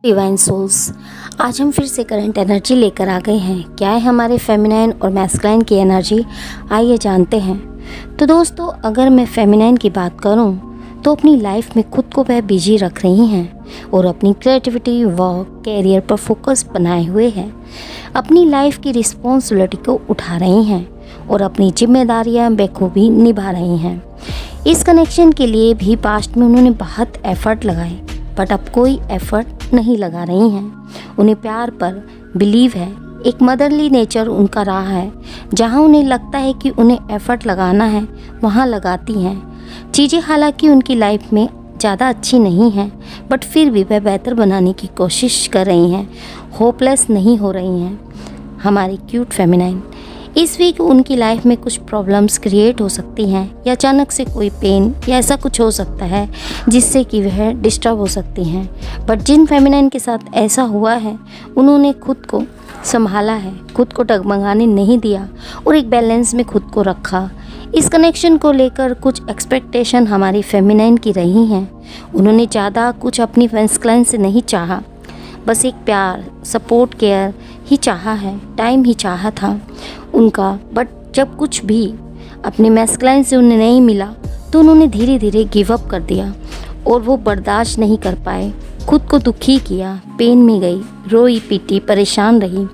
Divine souls, आज हम फिर से करंट एनर्जी लेकर आ गए हैं। क्या है हमारे फेमिनाइन और मैस्कुलाइन की एनर्जी, आइए जानते हैं। तो दोस्तों, अगर मैं फेमिनाइन की बात करूं तो अपनी लाइफ में खुद को वह बिजी रख रही हैं और अपनी क्रिएटिविटी, वर्क, कैरियर पर फोकस बनाए हुए हैं। अपनी लाइफ की रिस्पॉन्सिबिलिटी को उठा रही हैं और अपनी जिम्मेदारियां बखूबी निभा रही हैं। इस कनेक्शन के लिए भी पास्ट में उन्होंने बहुत एफर्ट लगाए, बट अब कोई एफर्ट नहीं लगा रही हैं। उन्हें प्यार पर बिलीव है, एक मदरली नेचर उनका रहा है। जहां उन्हें लगता है कि उन्हें एफर्ट लगाना है, वहां लगाती हैं। चीज़ें हालांकि उनकी लाइफ में ज़्यादा अच्छी नहीं हैं, बट फिर भी वह बेहतर बनाने की कोशिश कर रही हैं, होपलेस नहीं हो रही हैं। हमारी क्यूट फेमिनाइन, इस वीक उनकी लाइफ में कुछ प्रॉब्लम्स क्रिएट हो सकती हैं या अचानक से कोई पेन या ऐसा कुछ हो सकता है जिससे कि वह डिस्टर्ब हो सकती हैं। बट जिन फेमिनाइन के साथ ऐसा हुआ है, उन्होंने खुद को संभाला है, खुद को डगमगाने नहीं दिया और एक बैलेंस में खुद को रखा। इस कनेक्शन को लेकर कुछ एक्सपेक्टेशन हमारी फेमिनाइन की रही हैं। उन्होंने ज़्यादा कुछ अपनी मैस्कुलाइन से नहीं चाहा, बस एक प्यार, सपोर्ट, केयर ही चाहा है, टाइम ही चाहा था उनका। बट जब कुछ भी अपने मैस्कुलाइन से उन्हें नहीं मिला तो उन्होंने धीरे धीरे गिव अप कर दिया और वो बर्दाश्त नहीं कर पाए, खुद को दुखी किया, पेन में गई, रोई पीटी, परेशान रही।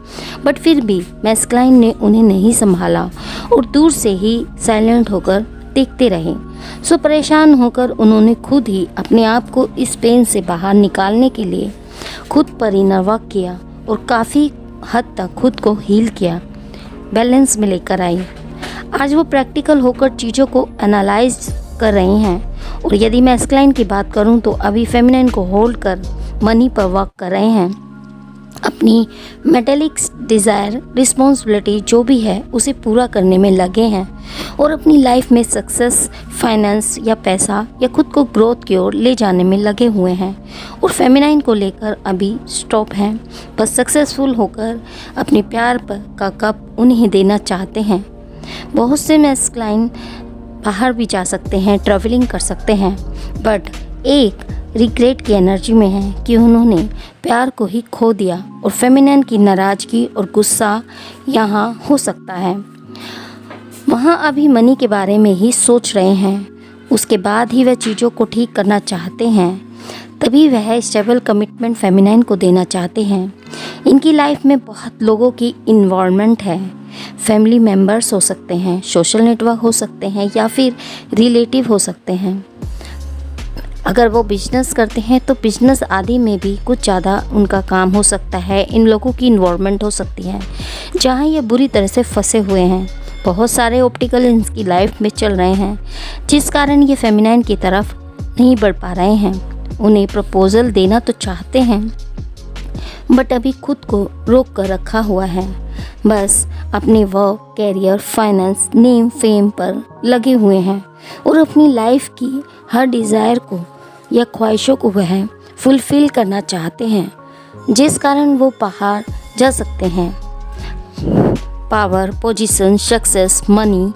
बट फिर भी मैस्कुलाइन ने उन्हें नहीं संभाला और दूर से ही साइलेंट होकर देखते रहे। सो परेशान होकर उन्होंने खुद ही अपने आप को इस पेन से बाहर निकालने के लिए खुद पर इनर वर्क किया और काफ़ी हद तक खुद को हील किया, बैलेंस में लेकर आई। आज वो प्रैक्टिकल होकर चीज़ों को एनालाइज कर रही हैं। और यदि मैस्कुलाइन की बात करूं तो अभी फेमिनाइन को होल्ड कर मनी पर वर्क कर रहे हैं। अपनी मेटेलिक डिज़ायर, रिस्पॉन्सिबिलिटी जो भी है उसे पूरा करने में लगे हैं और अपनी लाइफ में सक्सेस, फाइनेंस या पैसा या खुद को ग्रोथ की ओर ले जाने में लगे हुए हैं। और फेमिनाइन को लेकर अभी स्टॉप हैं, बस सक्सेसफुल होकर अपने प्यार पर का कप उन्हें देना चाहते हैं। बहुत से मैस्कुलाइन बाहर भी जा सकते हैं, ट्रैवलिंग कर सकते हैं, बट एक रिग्रेट की एनर्जी में है कि उन्होंने प्यार को ही खो दिया और फेमिनाइन की नाराज़गी और गुस्सा यहाँ हो सकता है। वहाँ अभी मनी के बारे में ही सोच रहे हैं, उसके बाद ही वह चीज़ों को ठीक करना चाहते हैं, तभी वह स्टेबल कमिटमेंट फेमिनाइन को देना चाहते हैं। इनकी लाइफ में बहुत लोगों की इन्वॉल्वमेंट है, फैमिली मेम्बर्स हो सकते हैं, सोशल नेटवर्क हो सकते हैं या फिर रिलेटिव हो सकते हैं। अगर वो बिजनेस करते हैं तो बिजनेस आदि में भी कुछ ज़्यादा उनका काम हो सकता है। इन लोगों की इन्वॉल्वमेंट हो सकती है जहाँ ये बुरी तरह से फंसे हुए हैं। बहुत सारे ऑप्टिकल इनकी लाइफ में चल रहे हैं जिस कारण ये फेमिनाइन की तरफ नहीं बढ़ पा रहे हैं। उन्हें प्रपोज़ल देना तो चाहते हैं बट अभी खुद को रोक कर रखा हुआ है, बस अपने work, career, finance, name, fame पर लगे हुए हैं और अपनी लाइफ की हर डिज़ायर को या ख्वाहिशों को वह फुलफ़िल करना चाहते हैं, जिस कारण वो बाहर जा सकते हैं। Power, position, success, money,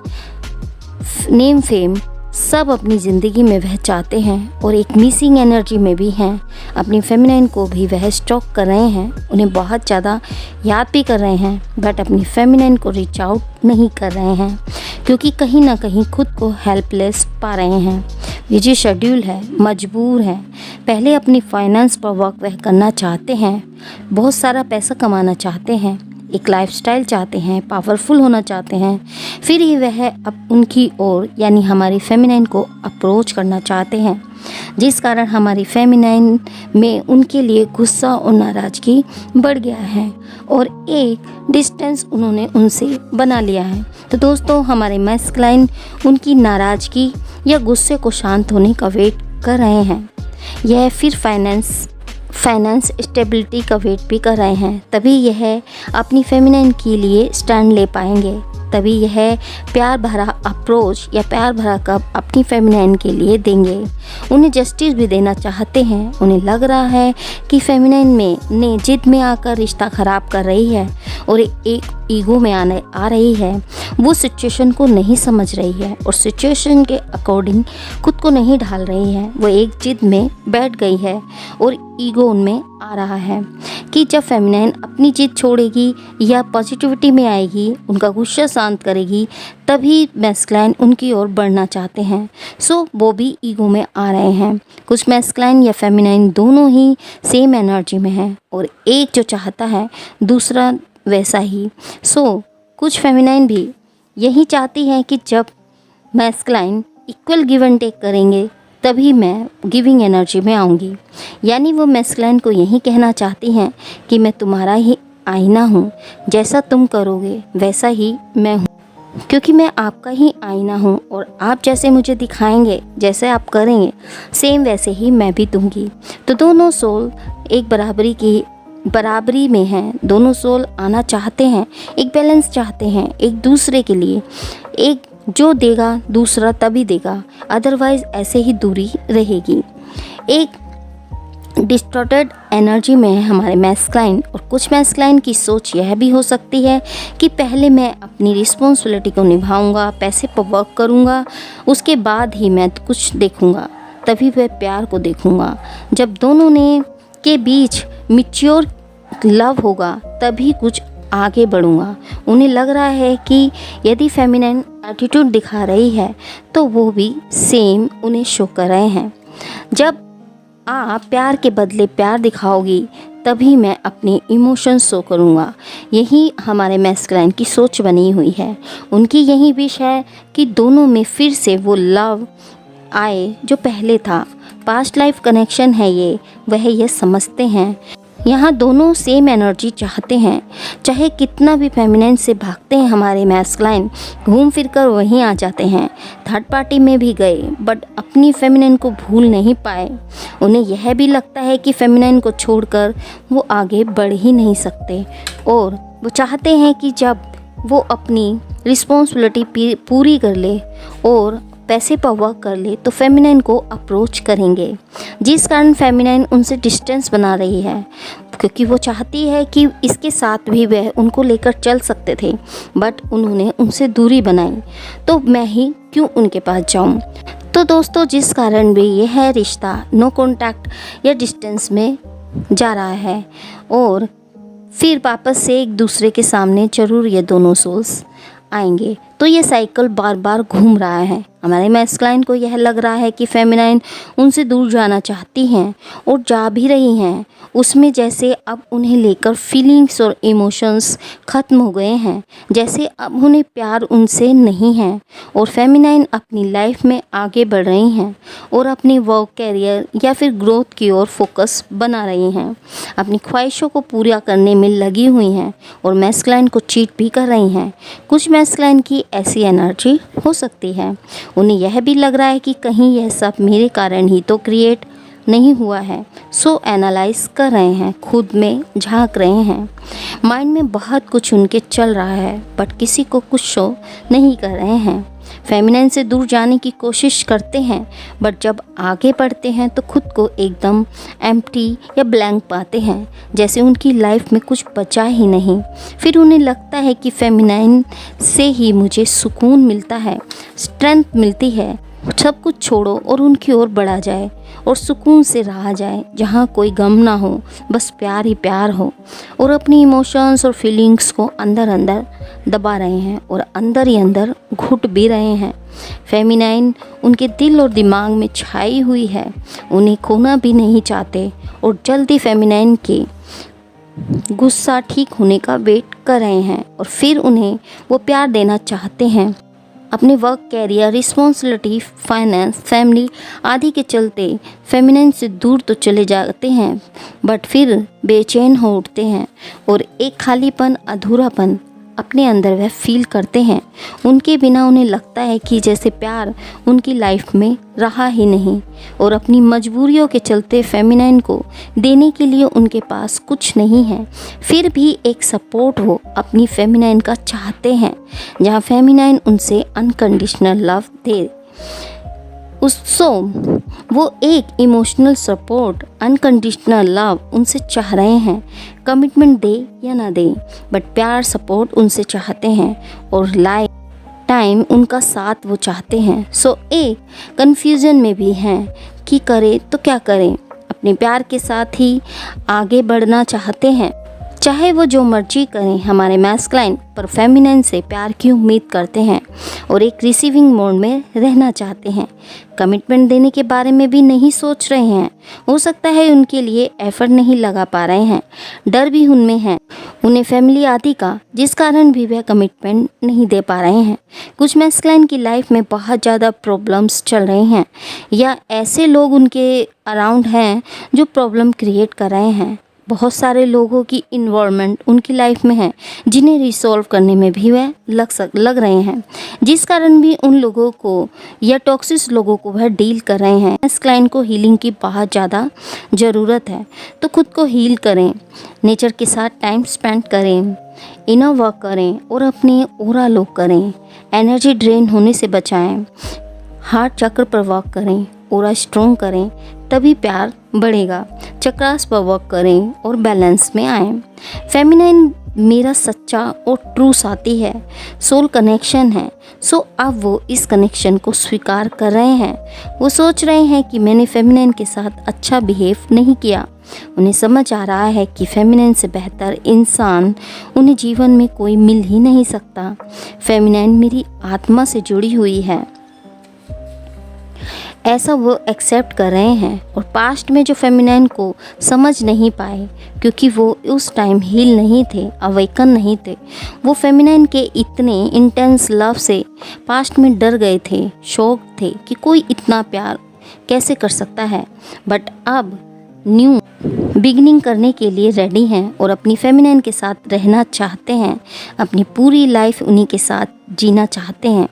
name, fame सब अपनी ज़िंदगी में वह चाहते हैं और एक मिसिंग एनर्जी में भी हैं। अपनी फेमिनाइन को भी वह स्टॉक कर रहे हैं, उन्हें बहुत ज़्यादा याद भी कर रहे हैं, बट अपनी फेमिनाइन को रीच आउट नहीं कर रहे हैं क्योंकि कहीं ना कहीं खुद को हेल्पलेस पा रहे हैं। बिजी शेड्यूल है, मजबूर हैं। पहले अपनी फाइनेंस पर वर्क वह करना चाहते हैं, बहुत सारा पैसा कमाना चाहते हैं, एक लाइफस्टाइल चाहते हैं, पावरफुल होना चाहते हैं, फिर ही वह अब उनकी ओर यानी हमारी फेमिनाइन को अप्रोच करना चाहते हैं, जिस कारण हमारी फेमिनाइन में उनके लिए गुस्सा और नाराज़गी बढ़ गया है और एक डिस्टेंस उन्होंने उनसे बना लिया है। तो दोस्तों, हमारे मैस्कुलाइन उनकी नाराज़गी या गुस्से को शांत होने का वेट कर रहे हैं। यह फिर फाइनेंस स्टेबिलिटी का वेट भी कर रहे हैं, तभी यह अपनी फेमिनाइन के लिए स्टैंड ले पाएंगे, तभी यह प्यार भरा अप्रोच या प्यार भरा कप अपनी फेमिनाइन के लिए देंगे। उन्हें जस्टिस भी देना चाहते हैं। उन्हें लग रहा है कि फेमिनाइन में ने जिद में आकर रिश्ता ख़राब कर रही है और एक ईगो में आ रही है, वो सिचुएशन को नहीं समझ रही है और सिचुएशन के अकॉर्डिंग खुद को नहीं ढाल रही है। वो एक जिद में बैठ गई है और ईगो उनमें आ रहा है कि जब फेमिनाइन अपनी जिद छोड़ेगी या पॉजिटिविटी में आएगी, उनका गुस्सा शांत करेगी, तभी मैस्कुलाइन उनकी ओर बढ़ना चाहते हैं। सो वो भी ईगो में आ रहे हैं। कुछ मैस्कुलाइन या फेमिनाइन दोनों ही सेम एनर्जी में हैं और एक जो चाहता है दूसरा वैसा ही। सो कुछ फेमिनाइन भी यही चाहती हैं कि जब masculine equal give and take करेंगे तभी मैं गिविंग एनर्जी में आऊँगी। यानी वो मैस्कुलाइन को यही कहना चाहती हैं कि मैं तुम्हारा ही आईना हूँ, जैसा तुम करोगे वैसा ही मैं हूँ, क्योंकि मैं आपका ही आईना हूँ और आप जैसे मुझे दिखाएंगे, जैसे आप करेंगे, सेम वैसे ही मैं भी दूंगी। तो दोनों सोल एक बराबरी में हैं। दोनों सोल आना चाहते हैं, एक बैलेंस चाहते हैं एक दूसरे के लिए। एक जो देगा दूसरा तभी देगा, अदरवाइज ऐसे ही दूरी रहेगी। एक डिस्टॉर्टेड एनर्जी में है हमारे मैस्कुलाइन और कुछ मैस्कुलाइन की सोच यह भी हो सकती है कि पहले मैं अपनी रिस्पॉन्सिबिलिटी को निभाऊंगा, पैसे पर वर्क करूंगा, उसके बाद ही मैं कुछ देखूंगा, तभी वह प्यार को देखूंगा। जब दोनों ने के बीच मैच्योर लव होगा तभी कुछ आगे बढ़ूंगा। उन्हें लग रहा है कि यदि फेमिनाइन एटीट्यूड दिखा रही है तो वो भी सेम उन्हें शो कर रहे हैं। जब आप प्यार के बदले प्यार दिखाओगी तभी मैं अपनी इमोशंस शो करूँगा। यही हमारे मैस्कुलाइन की सोच बनी हुई है। उनकी यही विश है कि दोनों में फिर से वो लव आए जो पहले था। पास्ट लाइफ कनेक्शन है ये, वह ये समझते हैं। यहाँ दोनों सेम एनर्जी चाहते हैं। चाहे कितना भी फेमिनाइन से भागते हैं हमारे मैस्कुलाइन, घूम फिर कर वहीं आ जाते हैं। थर्ड पार्टी में भी गए बट अपनी फेमिनाइन को भूल नहीं पाए। उन्हें यह भी लगता है कि फेमिनाइन को छोड़कर वो आगे बढ़ ही नहीं सकते और वो चाहते हैं कि जब वो अपनी रिस्पॉन्सिबिलिटी पूरी कर ले और पैसे पर वर्क कर ले तो फेमिनाइन को अप्रोच करेंगे, जिस कारण फेमिनाइन उनसे डिस्टेंस बना रही है, क्योंकि वो चाहती है कि इसके साथ भी वह उनको लेकर चल सकते थे बट उन्होंने उनसे दूरी बनाई, तो मैं ही क्यों उनके पास जाऊं। तो दोस्तों, जिस कारण भी यह रिश्ता नो कॉन्टैक्ट या डिस्टेंस में जा रहा है और फिर वापस से एक दूसरे के सामने ज़रूर ये दोनों सोल्स आएंगे। तो ये साइकिल बार बार घूम रहा है। हमारे मैस्कुलाइन को यह लग रहा है कि फेमिनाइन उनसे दूर जाना चाहती हैं और जा भी रही हैं। उसमें जैसे अब उन्हें लेकर फीलिंग्स और इमोशंस ख़त्म हो गए हैं, जैसे अब उन्हें प्यार उनसे नहीं है और फेमिनाइन अपनी लाइफ में आगे बढ़ रही हैं और अपनी वर्क कैरियर या फिर ग्रोथ की ओर फोकस बना रही हैं। अपनी ख्वाहिशों को पूरा करने में लगी हुई हैं और मैस्कुलाइन को चीट भी कर रही हैं। कुछ मैस्कुलाइन की ऐसी एनर्जी हो सकती है। उन्हें यह भी लग रहा है कि कहीं यह सब मेरे कारण ही तो क्रिएट नहीं हुआ है। सो एनालाइज कर रहे हैं, खुद में झांक रहे हैं। माइंड में बहुत कुछ उनके चल रहा है बट किसी को कुछ शो नहीं कर रहे हैं। फेमिनाइन से दूर जाने की कोशिश करते हैं बट जब आगे बढ़ते हैं तो खुद को एकदम एम्प्टी या ब्लैंक पाते हैं, जैसे उनकी लाइफ में कुछ बचा ही नहीं। फिर उन्हें लगता है कि फेमिनाइन से ही मुझे सुकून मिलता है, स्ट्रेंथ मिलती है। सब कुछ छोड़ो और उनकी ओर बढ़ा जाए और सुकून से रहा जाए, जहाँ कोई गम ना हो, बस प्यार ही प्यार हो। और अपनी इमोशंस और फीलिंग्स को अंदर अंदर दबा रहे हैं और अंदर ही अंदर घुट भी रहे हैं। फेमिनाइन उनके दिल और दिमाग में छाई हुई है, उन्हें खोना भी नहीं चाहते और जल्दी फेमिनाइन के गुस्सा ठीक होने का वेट कर रहे हैं और फिर उन्हें वो प्यार देना चाहते हैं। अपने work, career, responsibility, finance, family आदि के चलते फेमिनाइन से दूर तो चले जाते हैं बट फिर बेचैन हो उठते हैं और एक खालीपन, अधूरापन अपने अंदर वह फील करते हैं। उनके बिना उन्हें लगता है कि जैसे प्यार उनकी लाइफ में रहा ही नहीं और अपनी मजबूरियों के चलते फेमिनाइन को देने के लिए उनके पास कुछ नहीं है। फिर भी एक सपोर्ट वो अपनी फेमिनाइन का चाहते हैं, जहाँ फेमिनाइन उनसे अनकंडीशनल लव दे। वो एक इमोशनल सपोर्ट, अनकंडीशनल लव उनसे चाह रहे हैं। कमिटमेंट दे या ना दे, बट प्यार सपोर्ट उनसे चाहते हैं और लाइफ टाइम उनका साथ वो चाहते हैं। सो एक कन्फ्यूज़न में भी हैं कि करें तो क्या करें। अपने प्यार के साथ ही आगे बढ़ना चाहते हैं, चाहे वो जो मर्जी करें। हमारे मैस्कुलाइन पर फेमिनाइन से प्यार की उम्मीद करते हैं और एक रिसीविंग मोड में रहना चाहते हैं। कमिटमेंट देने के बारे में भी नहीं सोच रहे हैं। हो सकता है उनके लिए एफर्ट नहीं लगा पा रहे हैं, डर भी उनमें है, उन्हें फैमिली आदि का, जिस कारण भी वह कमिटमेंट नहीं दे पा रहे हैं। कुछ मैस्कुलाइन की लाइफ में बहुत ज़्यादा प्रॉब्लम्स चल रहे हैं या ऐसे लोग उनके अराउंड हैं जो प्रॉब्लम क्रिएट कर रहे हैं। बहुत सारे लोगों की इन्वॉल्वमेंट उनकी लाइफ में है जिन्हें रिसॉल्व करने में भी वह लग रहे हैं, जिस कारण भी उन लोगों को या टॉक्सिक लोगों को वह डील कर रहे हैं। इस क्लाइंट को हीलिंग की बहुत ज़्यादा ज़रूरत है, तो खुद को हील करें, नेचर के साथ टाइम स्पेंड करें, इनर वर्क करें और अपने ओरा लोक करें। एनर्जी ड्रेन होने से बचाएं, हार्ट चक्र पर वर्क करें, ओरा स्ट्रॉन्ग करें, तभी प्यार बढ़ेगा। चक्रास पर वर्क करें और बैलेंस में आएँ। फेमिनाइन मेरा सच्चा और ट्रू साथी है, सोल कनेक्शन है। सो अब वो इस कनेक्शन को स्वीकार कर रहे हैं। वो सोच रहे हैं कि मैंने फेमिनाइन के साथ अच्छा बिहेव नहीं किया। उन्हें समझ आ रहा है कि फेमिनाइन से बेहतर इंसान उन्हें जीवन में कोई मिल ही नहीं सकता। फेमिनाइन मेरी आत्मा से जुड़ी हुई है, ऐसा वो एक्सेप्ट कर रहे हैं। और पास्ट में जो फेमिनाइन को समझ नहीं पाए क्योंकि वो उस टाइम हील नहीं थे, अवेकन नहीं थे, वो फेमिनाइन के इतने इंटेंस लव से पास्ट में डर गए थे, शॉक थे कि कोई इतना प्यार कैसे कर सकता है। बट अब न्यू बिगिनिंग करने के लिए रेडी हैं और अपनी फेमिनाइन के साथ रहना चाहते हैं, अपनी पूरी लाइफ उन्हीं के साथ जीना चाहते हैं।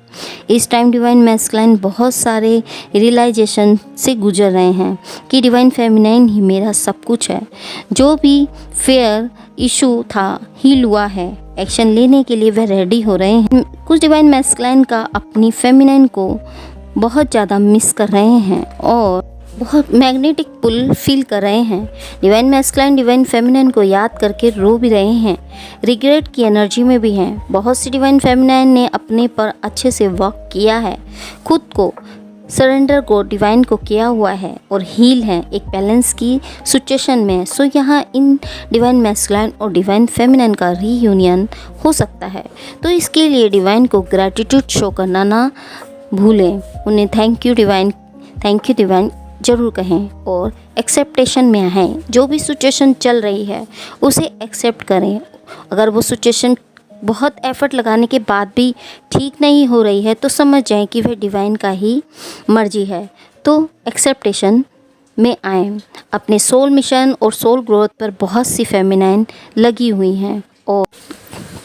इस टाइम डिवाइन मैस्कुलाइन बहुत सारे रियलाइजेशन से गुजर रहे हैं कि डिवाइन फेमिनाइन ही मेरा सब कुछ है। जो भी फेयर इशू था हील हुआ है, एक्शन लेने के लिए वह रेडी हो रहे हैं। कुछ डिवाइन मैस्कुलाइन का अपनी फेमिनाइन को बहुत ज़्यादा मिस कर रहे हैं और बहुत मैग्नेटिक पुल फील कर रहे हैं। डिवाइन मैस्कुलाइन डिवाइन फेमिनाइन को याद करके रो भी रहे हैं, रिग्रेट की एनर्जी में भी हैं। बहुत सी डिवाइन फेमिनाइन ने अपने पर अच्छे से वर्क किया है, खुद को सरेंडर को डिवाइन को किया हुआ है और हील है, एक बैलेंस की सिचुएशन में। सो यहाँ इन डिवाइन मैस्कुलाइन और डिवाइन फेमिनाइन का रीयूनियन हो सकता है। तो इसके लिए डिवाइन को ग्रैटिट्यूड शो करना ना भूलें। उन्हें थैंक यू डिवाइन ज़रूर कहें और एक्सेप्टेशन में आएँ। जो भी सिचुएशन चल रही है उसे एक्सेप्ट करें। अगर वो सिचुएशन बहुत एफर्ट लगाने के बाद भी ठीक नहीं हो रही है तो समझ जाएं कि वह डिवाइन का ही मर्जी है। तो एक्सेप्टेशन में आएँ। अपने सोल मिशन और सोल ग्रोथ पर बहुत सी फेमिनाइन लगी हुई हैं। और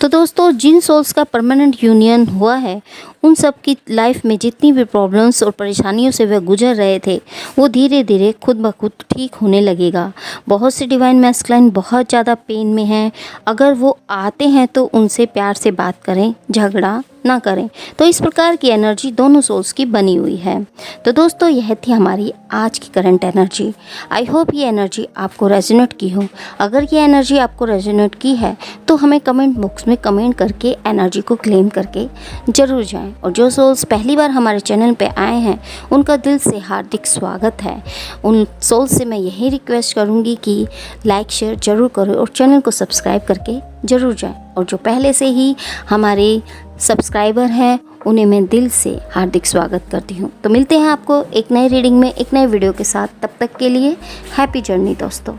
तो दोस्तों, जिन सोल्स का परमानेंट यूनियन हुआ है उन सब की लाइफ में जितनी भी प्रॉब्लम्स और परेशानियों से वे गुजर रहे थे वो धीरे धीरे खुद ब खुद ठीक होने लगेगा। बहुत से डिवाइन मैस्कुलाइन बहुत ज़्यादा पेन में हैं। अगर वो आते हैं तो उनसे प्यार से बात करें, झगड़ा ना करें। तो इस प्रकार की एनर्जी दोनों सोल्स की बनी हुई है। तो दोस्तों, यह थी हमारी आज की करंट एनर्जी। आई होप ये एनर्जी आपको रेजोनेट की हो। अगर ये एनर्जी आपको रेजोनेट की है तो हमें कमेंट बॉक्स में कमेंट करके एनर्जी को क्लेम करके ज़रूर जाएं। और जो सोल्स पहली बार हमारे चैनल पे आए हैं उनका दिल से हार्दिक स्वागत है। उन सोल्स से मैं यही रिक्वेस्ट करूँगी कि लाइक शेयर ज़रूर करो और चैनल को सब्सक्राइब करके ज़रूर जाएं। और जो पहले से ही हमारे सब्सक्राइबर हैं उन्हें मैं दिल से हार्दिक स्वागत करती हूँ। तो मिलते हैं आपको एक नई रीडिंग में एक नए वीडियो के साथ। तब तक के लिए हैप्पी जर्नी दोस्तों।